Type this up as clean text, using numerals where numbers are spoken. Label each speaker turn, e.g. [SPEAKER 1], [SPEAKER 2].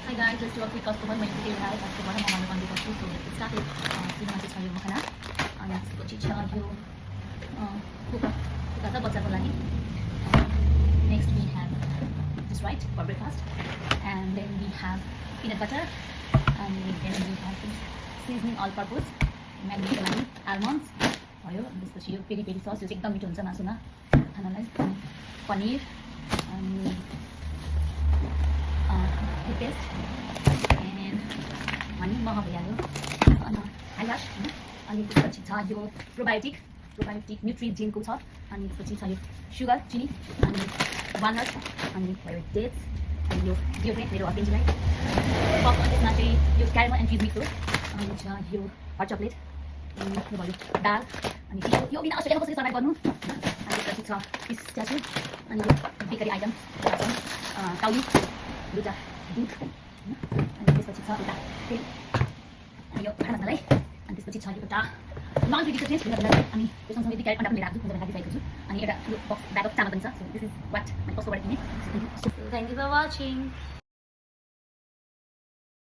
[SPEAKER 1] Hi guys, let's do a quick customer. My video live customer mo mga naman dito. So let's start it. Sino natin sa yung makana? Ayan, so chicha yung buka sa bagsa ko lagi. Next we have this right for breakfast, and then we have peanut butter, and then we have this seasoning all-purpose, maggi lagi, almonds, भयो त्यसपछि यो peri peri sauce यो चाहिँ एकदम मिठो हुन्छ मासुमा खानालाई, पनिर अनि पेस्ट and अनि मह भइहाल्यो अनि आयास अनि त्यसपछि छ यो प्रोबायोटिक न्युट्रिजेनको छ अनि त्यसपछि छ यो सुगर चिनी अनि वालनट अनि भयो डेट्स अनि यो डियोड्रेन्ट मेरो हस्बेन्डजीलाई पपकर्न त्यसमा चाहिँ यो क्यारामल एन्ड चिज मिक्स हो अनि छ यो हट चक्लेट अनि यो भयो दाल अनि यो बिना अस्ट्रेलियामा कसरी सर्भाइभ गर्नु अनि त्यसपछि छ पिस्ताचियो अनि यो बेकरी आइटम टाउली दुईवटा दुध अनि त्यसपछि छ एउटा तेल अनि यो खाना मसलाई अनि त्यसपछि छ एउटा नन भेजिटेरियन टेस्ट हुनको लागि अनि त्यो सँगसँगै दुई क्यारेट अन्डा पनि राख्छु भनेर राखिसकेको छु अनि एउटा यो बक्स ब्याग अफ चामल पनि छ सो दिस इज वाट मैले कस्तोबाट किनेँ
[SPEAKER 2] Thank you for watching.